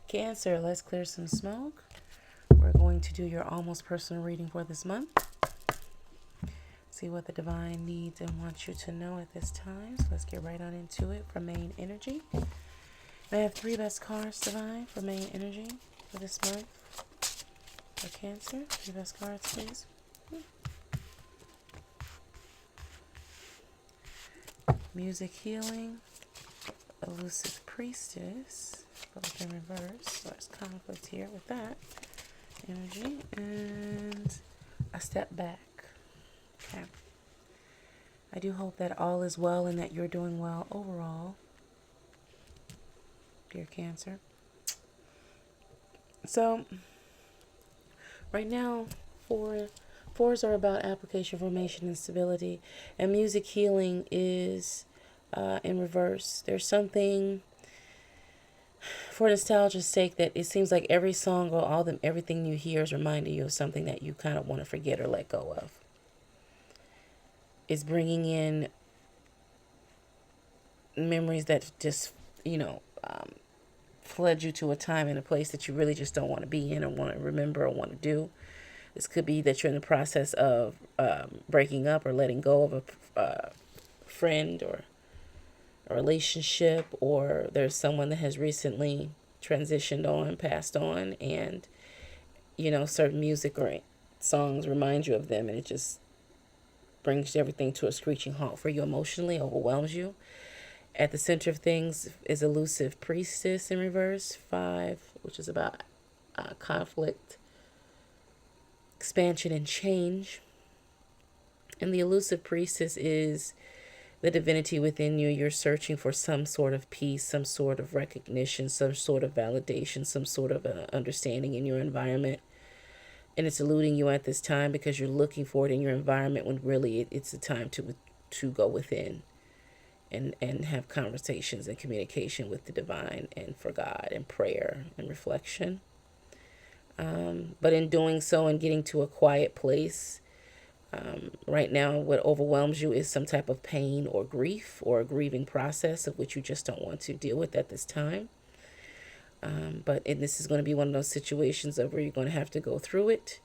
Cancer, let's clear some smoke. We're going to do your almost personal reading for this month. See what the divine needs and wants you to know at this time. So let's get right on into it for main energy. I have 3 best cards, divine, for main energy for this month. For Cancer, 3 best cards, please. Music Healing, Elusive Priestess, both in reverse. So there's conflict here with that energy. And a step back. Okay. I do hope that all is well and that you're doing well overall, dear Cancer. So, right now, fours are about application, formation, and stability. And music healing is in reverse. There's something, for nostalgia's sake, that it seems like every song or everything you hear is reminding you of something that you kind of want to forget or let go of. It's bringing in memories that just, fled you to a time and a place that you really just don't want to be in or want to remember or want to do. This could be that you're in the process of breaking up or letting go of a friend or a relationship, or there's someone that has recently transitioned on, passed on, and, certain music or songs remind you of them, and it just brings everything to a screeching halt for you emotionally, overwhelms you. At the center of things is Elusive Priestess in reverse, 5, which is about conflict, expansion, and change. And the Elusive Priestess is the divinity within you. You're searching for some sort of peace, some sort of recognition, some sort of validation, some sort of understanding in your environment. And it's eluding you at this time because you're looking for it in your environment when really it's a time to go within and have conversations and communication with the divine and for God and prayer and reflection. But in doing so and getting to a quiet place, right now what overwhelms you is some type of pain or grief or a grieving process of which you just don't want to deal with at this time. And this is going to be one of those situations of where you're going to have to go through it.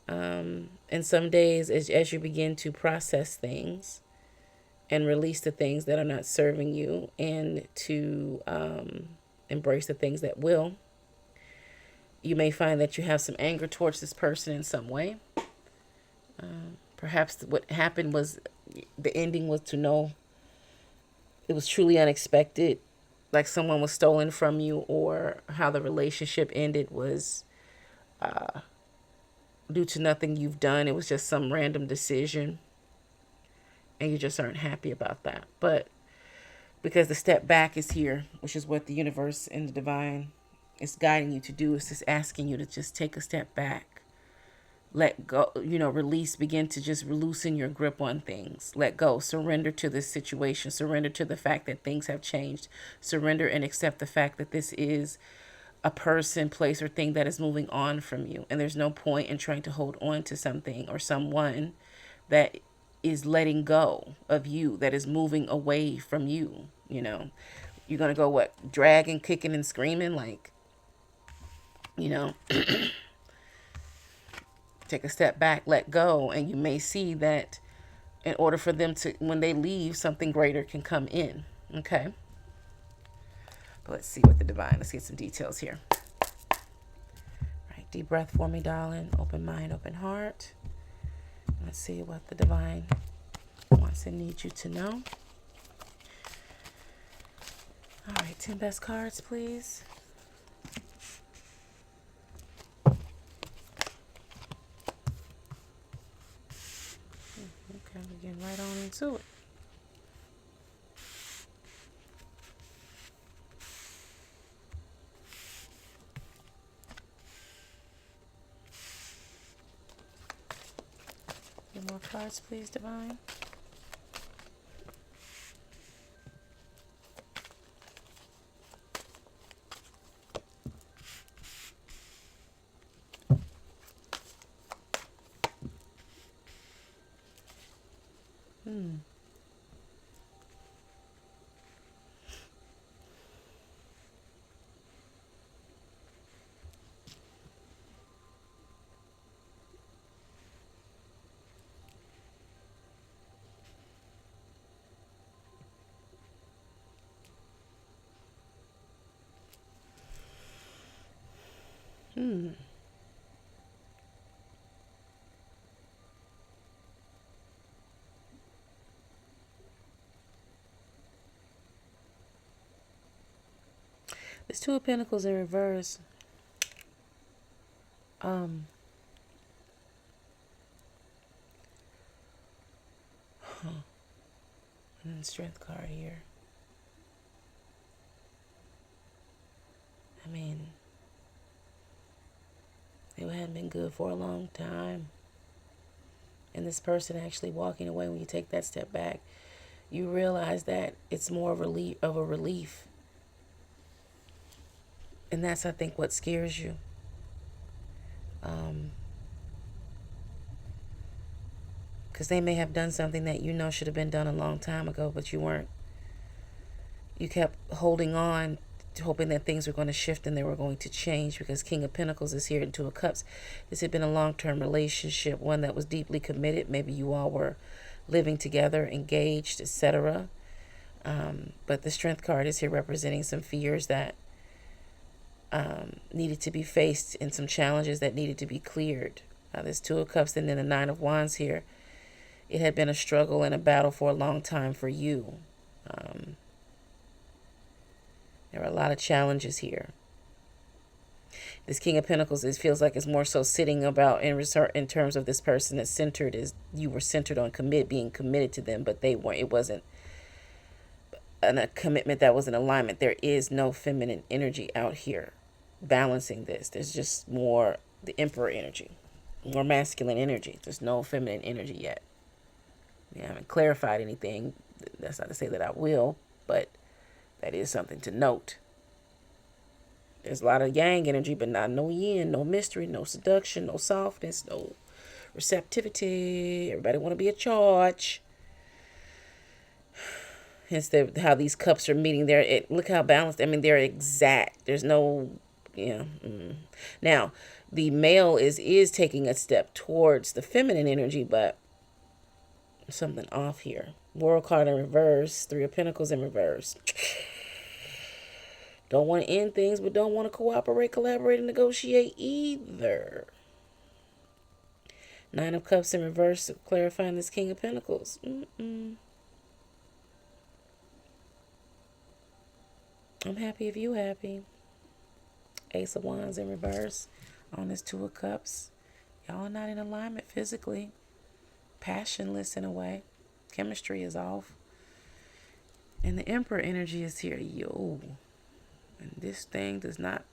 And some days as you begin to process things and release the things that are not serving you and to embrace the things that will, you may find that you have some anger towards this person in some way. Perhaps what happened was the ending was to know it was truly unexpected, like someone was stolen from you, or how the relationship ended was due to nothing you've done. It was just some random decision, and you just aren't happy about that. But because the step back is here, which is what the universe and the divine is guiding you to do, is just asking you to just take a step back, let go, release, begin to just loosen your grip on things, let go, surrender to this situation, surrender to the fact that things have changed, surrender and accept the fact that this is a person, place, or thing that is moving on from you. And there's no point in trying to hold on to something or someone that is letting go of you, that is moving away from you. You're going to go what? Dragging, kicking, and screaming, like, take a step back, let go, and you may see that in order for them to, when they leave, something greater can come in. Okay? But let's see what the divine, let's get some details here. All right, deep breath for me, darling. Open mind, open heart. Let's see what the divine wants and needs you to know. All right, 10 best cards, please. Okay, we're getting right on into it. Get more cards, please, divine. This Two of Pentacles in reverse. Um, and then Strength card here. I mean, it hadn't been good for a long time. And this person actually walking away, when you take that step back, you realize that it's more of a relief. And that's, I think, what scares you. Because they may have done something that you know should have been done a long time ago, but you weren't. You kept holding on, hoping that things were going to shift and they were going to change, because King of Pentacles is here, and Two of Cups. This had been a long-term relationship, one that was deeply committed. Maybe you all were living together, engaged, etc. But the Strength card is here representing some fears that needed to be faced, and some challenges that needed to be cleared. There's Two of Cups and then the Nine of Wands here. It had been a struggle and a battle for a long time for you. There are a lot of challenges here. This King of Pentacles, it feels like it's more so sitting about in terms of this person that's centered, is you were centered on being committed to them, but they weren't. It wasn't a commitment that was in alignment. There is no feminine energy out here balancing this. There's just more the Emperor energy, more masculine energy. There's no feminine energy yet. I haven't clarified anything. That's not to say that I will, but that is something to note. There's a lot of yang energy, but not no yin, no mystery, no seduction, no softness, no receptivity. Everybody want to be a charge. Hence how these cups are meeting there. Look how balanced. I mean, they're exact. There's no, Now, the male is taking a step towards the feminine energy, but something off here. World card in reverse. Three of Pentacles in reverse. Don't want to end things, but don't want to cooperate, collaborate, and negotiate either. Nine of Cups in reverse, clarifying this King of Pentacles. I'm happy if you happy. Ace of Wands in reverse on this Two of Cups. Y'all are not in alignment physically. Passionless in a way. Chemistry is off. And the Emperor energy is here. Yo. And this thing is not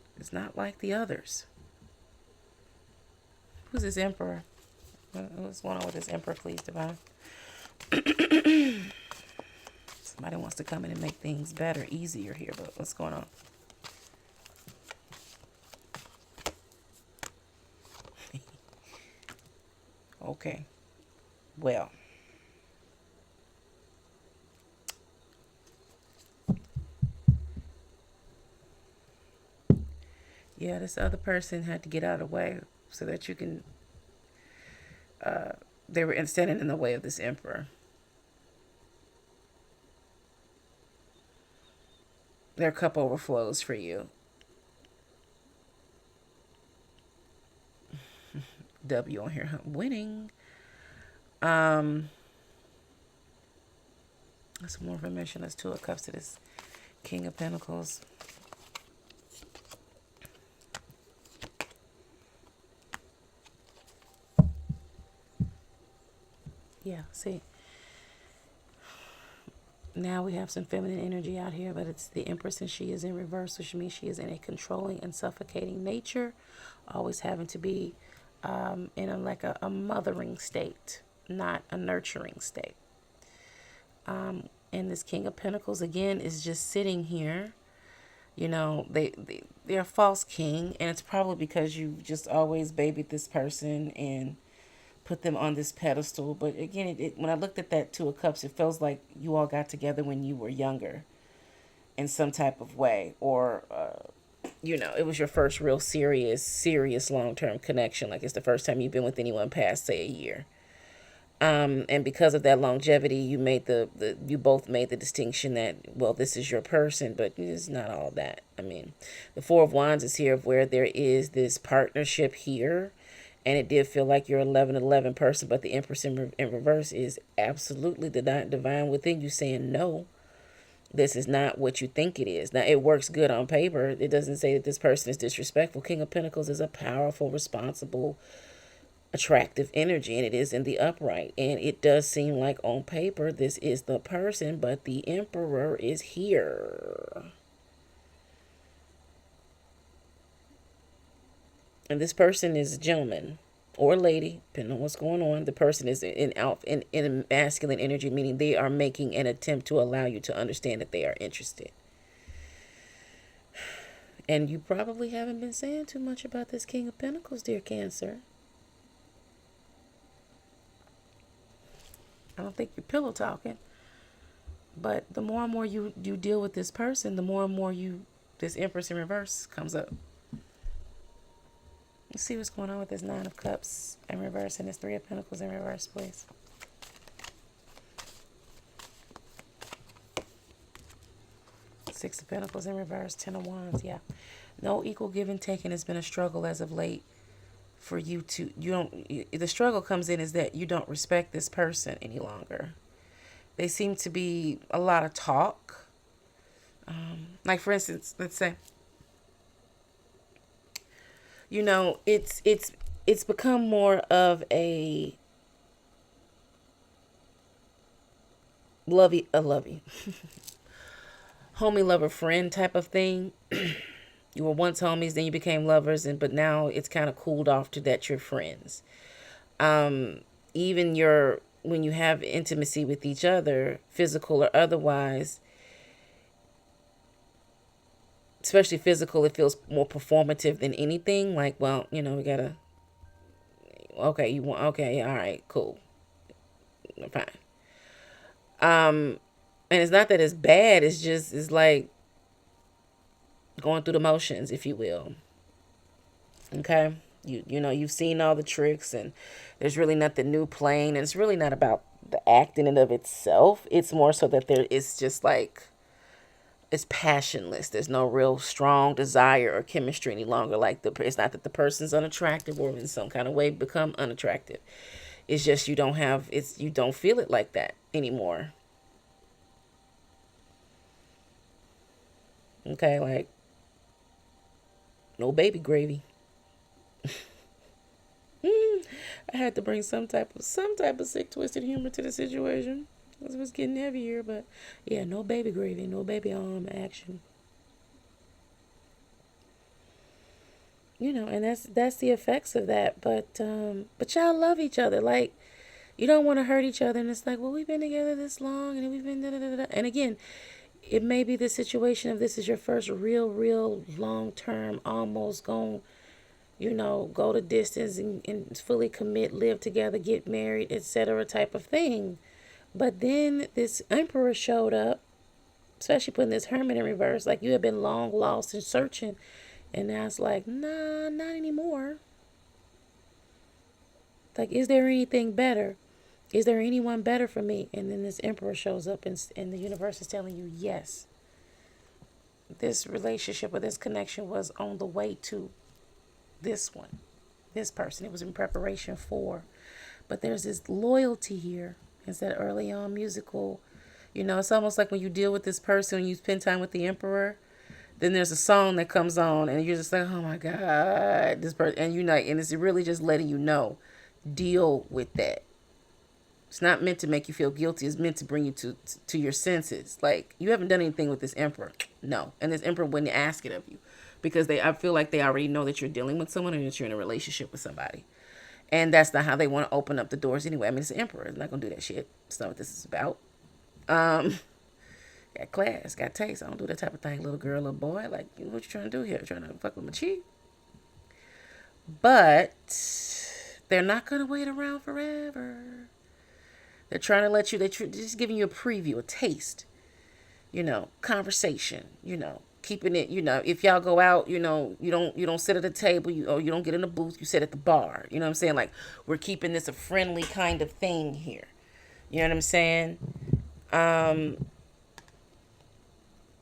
like the others. Who's this Emperor? What's going on with this Emperor, please, Divine? Somebody wants to come in and make things better, easier here, but what's going on? Okay. Well. Yeah, this other person had to get out of the way so that you can, they were standing in the way of this Emperor. Their cup overflows for you. W on here, winning. Some more information. That's Two of Cups to this King of Pentacles. Yeah, see. Now we have some feminine energy out here, but it's the Empress, and she is in reverse, which means she is in a controlling and suffocating nature, always having to be in a mothering state, not a nurturing state. And this King of Pentacles, again, is just sitting here. You know, they're a false king, and it's probably because you just always babied this person and put them on this pedestal. But again, when I looked at that Two of Cups, it feels like you all got together when you were younger in some type of way, or it was your first real serious long-term connection. Like it's the first time you've been with anyone past, say, a year. And because of that longevity, you made you both made the distinction that, well, this is your person, but it's not all that. I mean, the Four of Wands is here of where there is this partnership here, and it did feel like you're 11 person, but the Empress in reverse is absolutely the divine within you saying no. This is not what you think it is. Now, it works good on paper. It doesn't say that this person is disrespectful. King of Pentacles is a powerful, responsible, attractive energy, and it is in the upright. And it does seem like on paper this is the person, but the Emperor is here. And this person is a gentleman or lady, depending on what's going on. The person is in masculine energy, meaning they are making an attempt to allow you to understand that they are interested. And you probably haven't been saying too much about this King of Pentacles, dear Cancer. I don't think you're pillow talking. But the more and more you deal with this person, the more and more this Empress in reverse comes up. Let's see what's going on with this Nine of Cups in reverse and this Three of Pentacles in reverse, please. Six of Pentacles in reverse, Ten of Wands, yeah. No equal give and taking has been a struggle as of late for you to, the struggle comes in is that you don't respect this person any longer. They seem to be a lot of talk. Like for instance, let's say, it's become more of a lovey homie lover friend type of thing. You were once homies, then you became lovers, but now it's kind of cooled off to that you're friends. Even when you have intimacy with each other, physical or otherwise, especially physical, it feels more performative than anything. Like, well, we gotta, okay, okay, all right, cool, fine. And it's not that it's bad, it's like going through the motions, if you will. Okay? You've seen all the tricks, and there's really nothing new playing, and it's really not about the acting in of itself. It's more so that it's just like, it's passionless. There's no real strong desire or chemistry any longer. Like, it's not that the person's unattractive or in some kind of way become unattractive. It's just you don't feel it like that anymore. Okay, like, no baby gravy. I had to bring some type of sick, twisted humor to the situation. It was getting heavier, but yeah, no baby gravy, no baby arm action. And that's the effects of that. But y'all love each other. Like, you don't want to hurt each other, and it's like, well, we've been together this long, and we've been da da da da. And again, it may be the situation of this is your first real long term, almost go the distance and fully commit, live together, get married, etc. type of thing. But then this Emperor showed up, especially putting this Hermit in reverse, like you have been long lost and searching. And now it's like, nah, not anymore. Like, is there anything better? Is there anyone better for me? And then this Emperor shows up, and the universe is telling you, yes. This relationship or this connection was on the way to this one, this person. It was in preparation for. But there's this loyalty here. It's that early on musical, it's almost like when you deal with this person, when you spend time with the Emperor, then there's a song that comes on and you're just like, oh my God, this person, and and it's really just letting you know, deal with that. It's not meant to make you feel guilty. It's meant to bring you to your senses. Like, you haven't done anything with this Emperor. No. And this Emperor wouldn't ask it of you because I feel like they already know that you're dealing with someone and that you're in a relationship with somebody. And that's not how they want to open up the doors anyway. I mean, it's the Emperor. It's not going to do that shit. That's not what this is about. Got class, got taste. I don't do that type of thing, little girl, little boy. Like, what you trying to do here? Trying to fuck with my cheek? But they're not going to wait around forever. They're trying to let you, they're just giving you a preview, a taste, conversation, keeping it, if y'all go out, you don't sit at a table, or you don't get in a booth, you sit at the bar. You know what I'm saying? Like, we're keeping this a friendly kind of thing here. You know what I'm saying?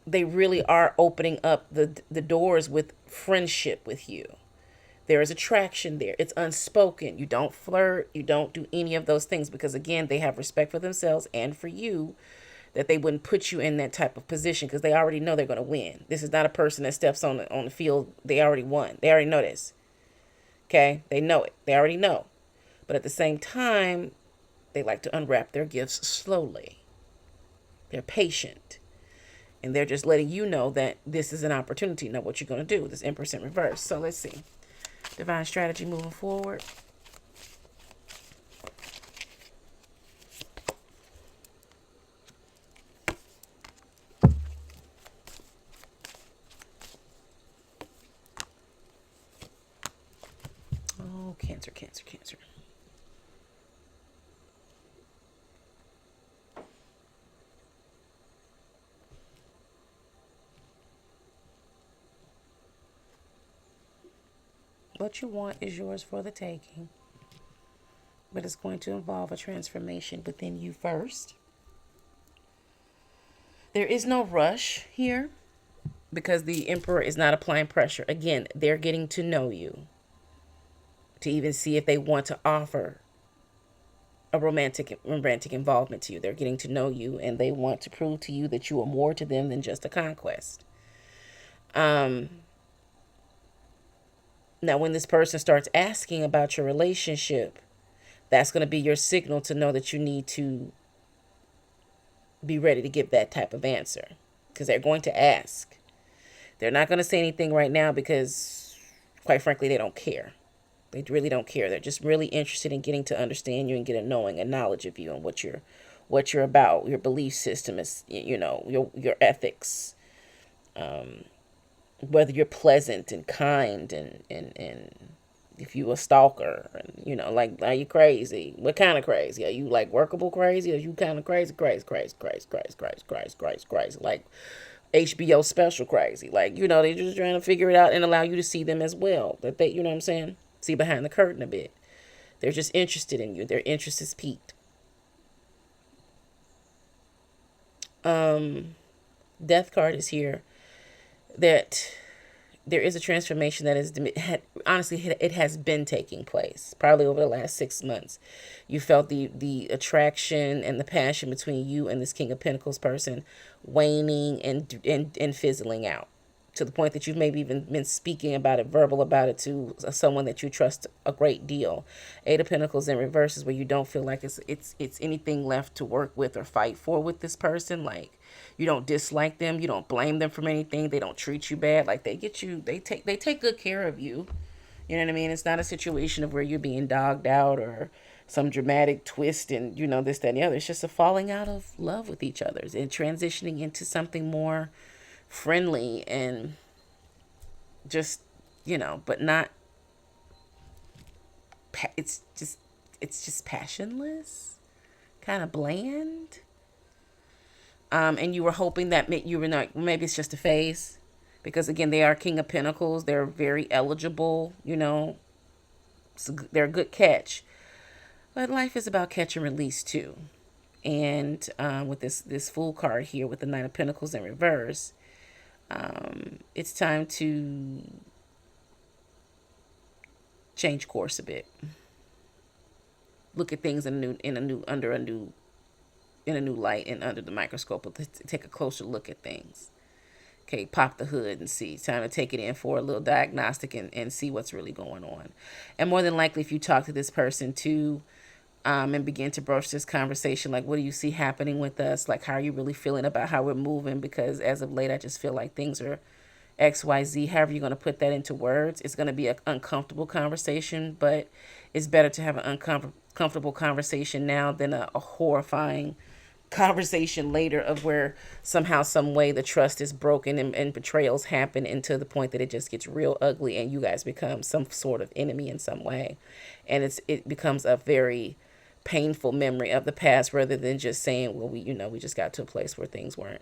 They really are opening up the doors with friendship with you. There is attraction there. It's unspoken. You don't flirt. You don't do any of those things because, again, they have respect for themselves and for you, that they wouldn't put you in that type of position because they already know they're going to win. This is not a person that steps on the field. They already won. They already know this. Okay? They know it. They already know. But at the same time, they like to unwrap their gifts slowly. They're patient. And they're just letting you know that this is an opportunity. Know what you're going to do with this Empress in reverse. So let's see. Divine strategy moving forward. Oh, Cancer, Cancer, Cancer. What you want is yours for the taking. But it's going to involve a transformation within you first. There is no rush here because the Emperor is not applying pressure. Again, they're getting to know you to even see if they want to offer a romantic involvement to you. They're getting to know you and they want to prove to you that you are more to them than just a conquest. Now, when this person starts asking about your relationship, that's going to be your signal to know that you need to be ready to give that type of answer because they're going to ask. They're not going to say anything right now because, quite frankly, they don't care. They really don't care. They're just really interested in getting to understand you and get a knowing, a knowledge of you and what you're about, your belief system is, your ethics, whether you're pleasant and kind and if you a stalker and, like, are you crazy? What kind of crazy? Are you like workable crazy? Or are you kind of crazy, like HBO special crazy? Like, they're just trying to figure it out and allow you to see them as well. That they, you know what I'm saying? See behind the curtain a bit. They're just interested in you. Their interest is piqued. Death card is here. That there is a transformation that is, honestly, it has been taking place probably over the last 6 months. You felt the attraction and the passion between you and this King of Pentacles person waning and fizzling out to the point that you've maybe even been speaking about it, verbal about it to someone that you trust a great deal. Eight of Pentacles in reverse is where you don't feel like it's anything left to work with or fight for with this person. Like, you don't dislike them, you don't blame them for anything, they don't treat you bad. Like, they take good care of you. You know what I mean? It's not a situation of where you're being dogged out or some dramatic twist and, this, that, and the other. It's just a falling out of love with each other and transitioning into something more friendly and just, but not, it's just passionless, kind of bland. And you were hoping that you were not, maybe it's just a phase because, again, they are King of Pentacles. They're very eligible, so they're a good catch, but life is about catch and release too. And with this Fool card here with the Nine of Pentacles in reverse, it's time to change course a bit. Look at things in a new light and under the microscope. Take a closer look at things. Okay, pop the hood and see. It's time to take it in for a little diagnostic and see what's really going on. And more than likely, if you talk to this person too, and begin to broach this conversation, like, what do you see happening with us? Like, how are you really feeling about how we're moving? Because as of late, I just feel like things are XYZ. However you're going to put that into words, it's going to be an uncomfortable conversation, but it's better to have an uncomfortable conversation now than a horrifying conversation later of where somehow, some way, the trust is broken and betrayals happen, and to the point that it just gets real ugly and you guys become some sort of enemy in some way, and it becomes a very painful memory of the past rather than just saying, well, we just got to a place where things weren't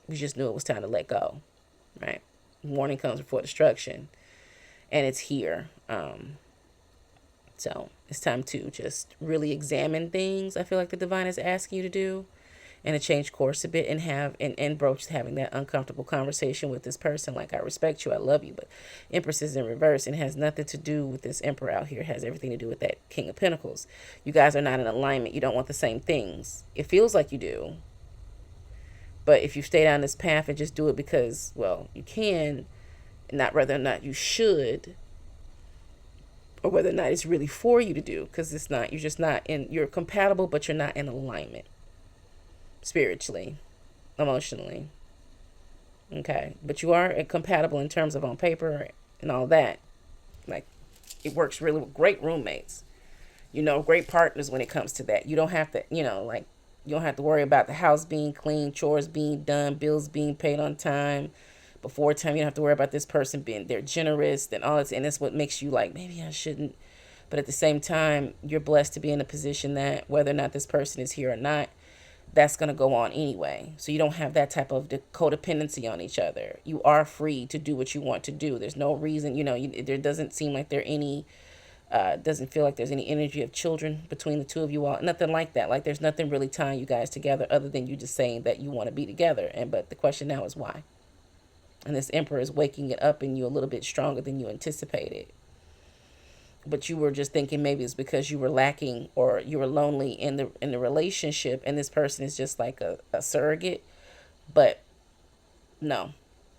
We just knew it was time to let go, right? Warning comes before destruction, and it's here. So it's time to just really examine things. I feel like the divine is asking you to do, and to change course a bit, and have and broach having that uncomfortable conversation with this person. Like, I respect you, I love you, but Empress is in reverse and has nothing to do with this Emperor out here. It has everything to do with that King of Pentacles. You guys are not in alignment. You don't want the same things. It feels like you do, but if you stay down this path and just do it because, well, you can, not whether or not you should, or whether or not it's really for you to do, because it's not. You're just not in. You're compatible, but you're not in alignment spiritually, emotionally. Okay, but you are compatible in terms of on paper and all that. Like, it works really with great roommates. Great partners when it comes to that. You don't have to, like, you don't have to worry about the house being clean, chores being done, bills being paid on time, before time. You don't have to worry about this person being, they're generous and all this. And that's what makes you like, maybe I shouldn't. But at the same time, you're blessed to be in a position that whether or not this person is here or not, that's going to go on anyway. So you don't have that type of codependency on each other. You are free to do what you want to do. There's no reason, there doesn't seem like doesn't feel like there's any energy of children between the two of you all. Nothing like that. Like, there's nothing really tying you guys together other than you just saying that you want to be together. But the question now is why? And this Emperor is waking it up in you a little bit stronger than you anticipated. But you were just thinking maybe it's because you were lacking or you were lonely in the relationship, and this person is just like a surrogate. But no,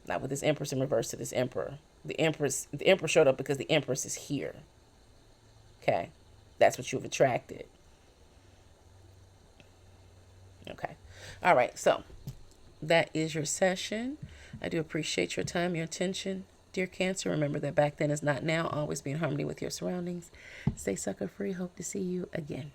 not with this Empress in reverse to this Emperor. The Emperor showed up because the Empress is here. Okay, that's what you've attracted. Okay, all right. So that is your session. I do appreciate your time, your attention. Dear Cancer, remember that back then is not now. Always be in harmony with your surroundings. Stay sucker free. Hope to see you again.